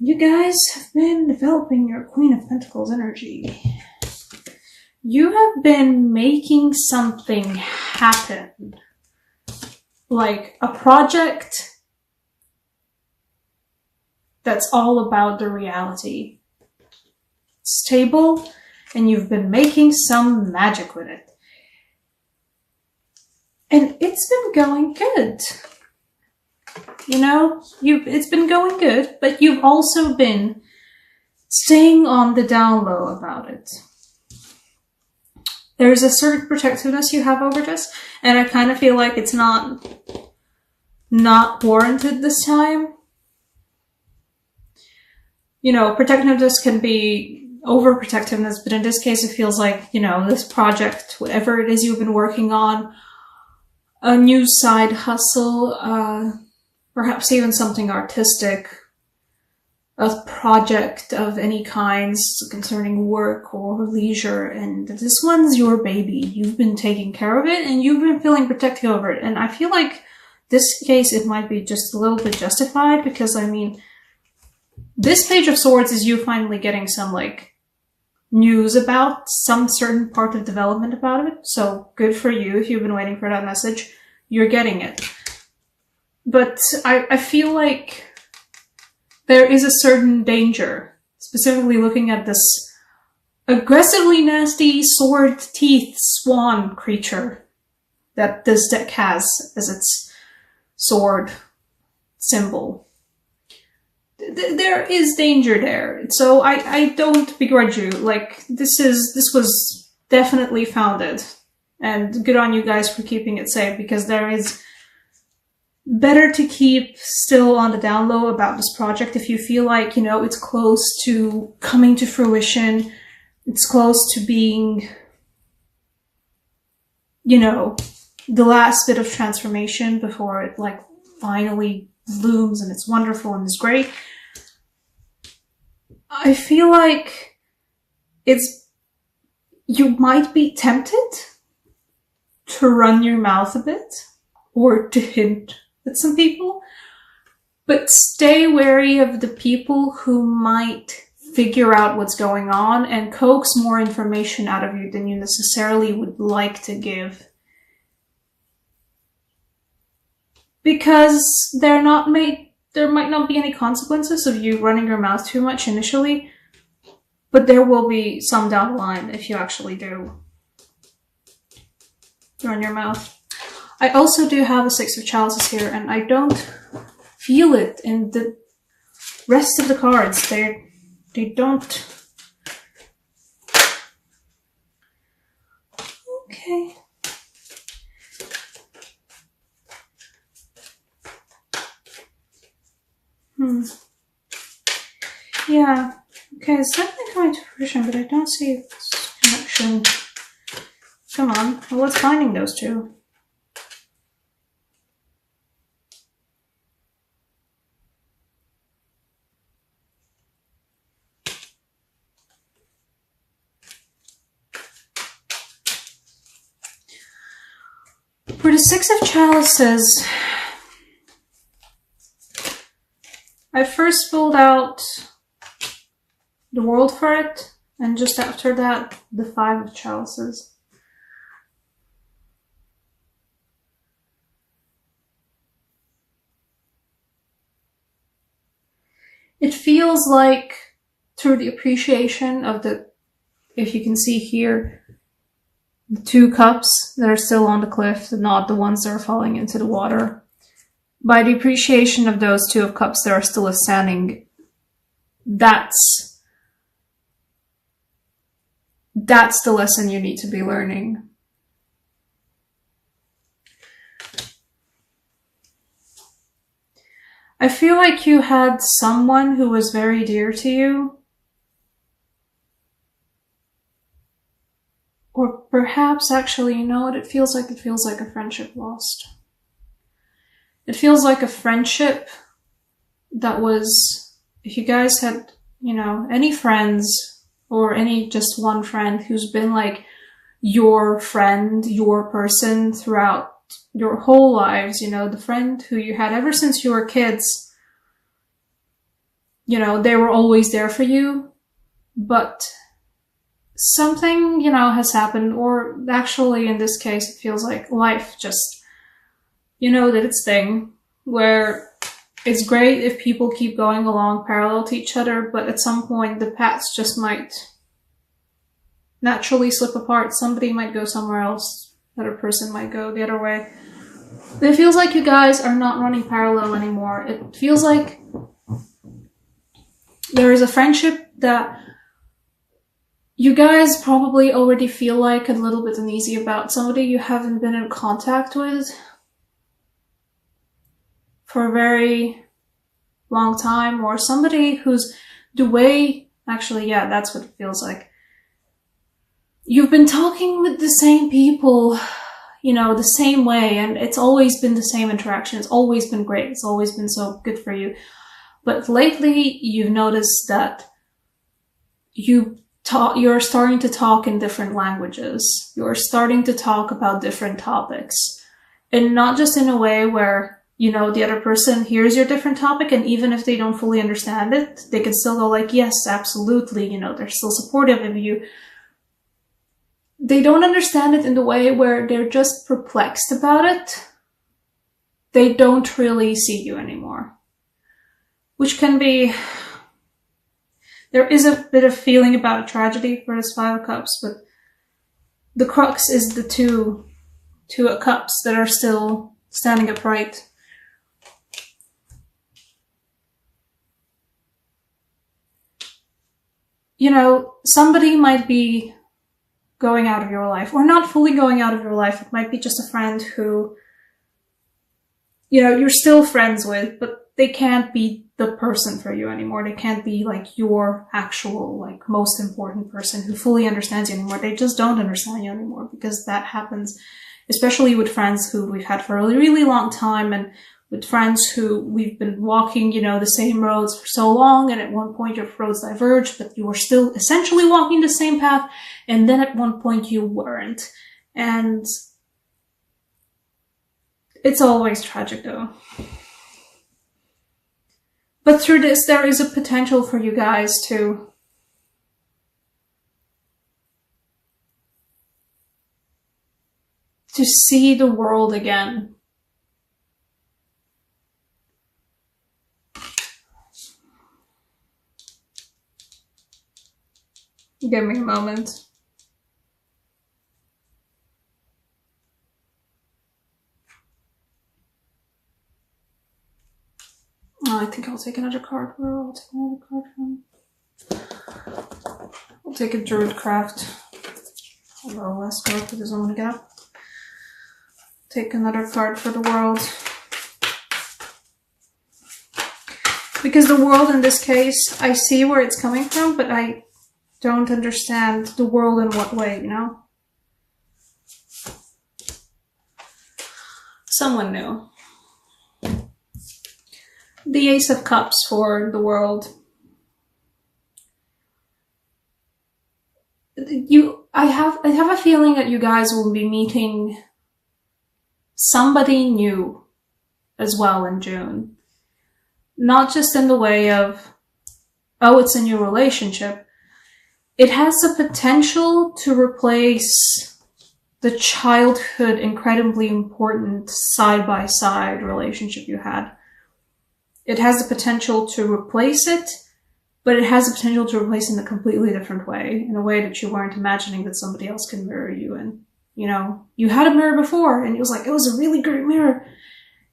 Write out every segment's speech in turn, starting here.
You guys have been developing your Queen of Pentacles energy. You have been making something happen. Like a project that's all about the reality. Stable, and you've been making some magic with it. And it's been going good. You know, it's been going good, but you've also been staying on the down low about it. There's a certain protectiveness you have over this, and I kind of feel like it's not warranted this time. You know, protectiveness can be overprotectiveness, but in this case it feels like, you know, this project, whatever it is you've been working on, a new side hustle, perhaps even something artistic, a project of any kinds concerning work or leisure, and this one's your baby. You've been taking care of it and you've been feeling protective over it. And I feel like this case, it might be just a little bit justified because, I mean, this Page of Swords is you finally getting some, like, news about some certain part of development about it. So good for you if you've been waiting for that message. You're getting it. But I feel like there is a certain danger, specifically looking at this aggressively nasty sword teeth swan creature that this deck has as its sword symbol. There is danger there, so I don't begrudge you. Like, this was definitely founded, and good on you guys for keeping it safe, because there is better to keep still on the down low about this project if you feel like, you know, it's close to coming to fruition, it's close to being, you know, the last bit of transformation before it, like, finally blooms and it's wonderful and it's great. I feel like you might be tempted to run your mouth a bit or to hint at some people, but stay wary of the people who might figure out what's going on and coax more information out of you than you necessarily would like to give. Because there might not be any consequences of you running your mouth too much initially, but there will be some down the line if you actually do run your mouth. I also do have a Six of Chalices here, and I don't feel it in the rest of the cards. They don't. Okay. Yeah. Okay, it's definitely coming to fruition, but I don't see its connection. Come on. Well, what's binding those two? For the Six of Chalices, I first pulled out the World for it, and just after that, the Five of Chalices. It feels like, through the appreciation of the, if you can see here, the two cups that are still on the cliff, not the ones that are falling into the water. By the appreciation of those two of cups that are still standing, that's the lesson you need to be learning. I feel like you had someone who was very dear to you, or perhaps actually, you know what it feels like? It feels like a friendship lost. It feels like a friendship that was, if you guys had, you know, any friends or any just one friend who's been like your friend, your person throughout your whole lives, you know, the friend who you had ever since you were kids, you know, they were always there for you, but something, you know, has happened, or actually in this case, it feels like life just, you know, did its thing, where it's great if people keep going along parallel to each other, but at some point the paths just might naturally slip apart. Somebody might go somewhere else, another person might go the other way. It feels like you guys are not running parallel anymore. It feels like there is a friendship that you guys probably already feel like a little bit uneasy about. Somebody you haven't been in contact with for a very long time, or somebody who's the way, actually, yeah, that's what it feels like. You've been talking with the same people, you know, the same way, and it's always been the same interaction. It's always been great. It's always been so good for you. But lately, you've noticed that you're starting to talk in different languages. You're starting to talk about different topics. And not just in a way where, you know, the other person hears your different topic, and even if they don't fully understand it, they can still go like, yes, absolutely, you know, they're still supportive of you. They don't understand it in the way where they're just perplexed about it. They don't really see you anymore. Which can be... There is a bit of feeling about a tragedy for this Five of Cups, but the crux is the two of Cups that are still standing upright. You know, somebody might be going out of your life, or not fully going out of your life. It might be just a friend who, you know, you're still friends with, but they can't be the person for you anymore. They can't be like your actual, like, most important person who fully understands you anymore. They just don't understand you anymore, because that happens, especially with friends who we've had for a really, really long time, and with friends who we've been walking, you know, the same roads for so long, and at one point your roads diverged, but you were still essentially walking the same path, and then at one point you weren't. And it's always tragic, though. But through this, there is a potential for you guys to see the world again. Give me a moment. Oh, I think I'll take another card. Where will I take another card from? I'll take a Druid Craft. Although last card for the Zone Gap. Take another card for the World. Because the World in this case, I see where it's coming from, but I don't understand the world in what way, you know? Someone new. The Ace of Cups for the World. I have a feeling that you guys will be meeting somebody new as well in June. Not just in the way of, oh, it's a new relationship. It has the potential to replace the childhood, incredibly important side-by-side relationship you had. It has the potential to replace it, but it has the potential to replace it in a completely different way, in a way that you weren't imagining that somebody else can mirror you in. You know, you had a mirror before, and it was like, it was a really great mirror,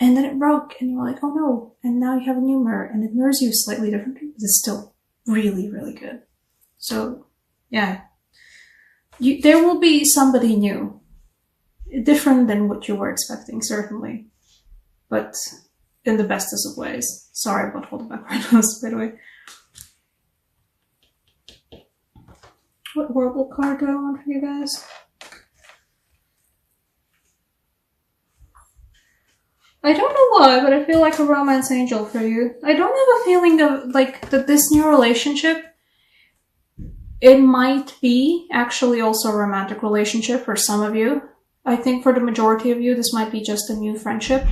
and then it broke, and you were like, oh no, and now you have a new mirror, and it mirrors you slightly differently, but it's still really, really good. So, yeah. There will be somebody new. Different than what you were expecting, certainly. But in the bestest of ways. Sorry about holding back my nose, by the way. What horrible card do I want for you guys? I don't know why, but I feel like a romance angel for you. I don't have a feeling of, like, that this new relationship, it might be actually also a romantic relationship for some of you. I think for the majority of you, this might be just a new friendship.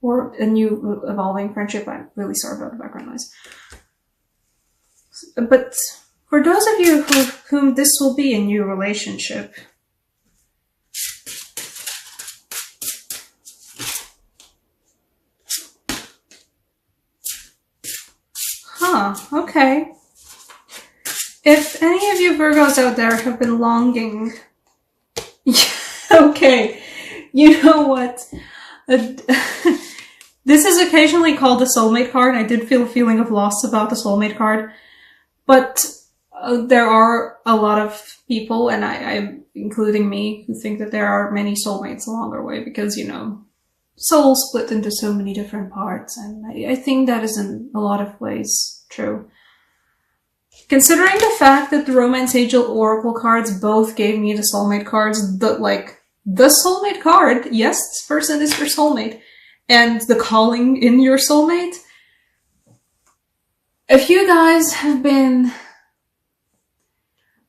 or a new evolving friendship. I'm really sorry about the background noise. But for those of you whom this will be a new relationship, okay. If any of you Virgos out there have been longing, okay, you know what? This is occasionally called the soulmate card. I did feel a feeling of loss about the soulmate card, but there are a lot of people, and I including me, who think that there are many soulmates along our way because, you know, souls split into so many different parts, and I think that is in a lot of ways true. Considering the fact that the Romance Angel Oracle cards both gave me the soulmate cards, the soulmate card, yes, this person is your soulmate, and the calling in your soulmate. If you guys have been,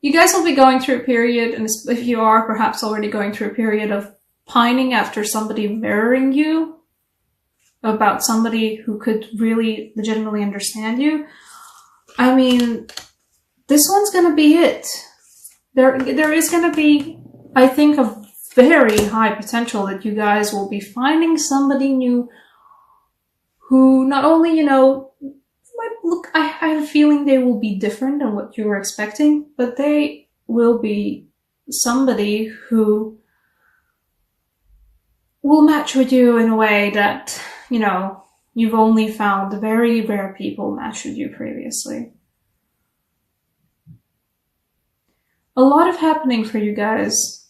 you guys will be going through a period, and if you are perhaps already going through a period of pining after somebody mirroring you, about somebody who could really legitimately understand you. I mean, this one's gonna be it. There is gonna be, I think, a very high potential that you guys will be finding somebody new who not only, you know, might look, I have a feeling they will be different than what you were expecting, but they will be somebody who will match with you in a way that, you know, you've only found very rare people match with you previously. A lot of happening for you guys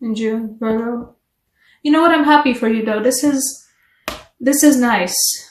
in June, Virgo. You know what? I'm happy for you though. This is nice.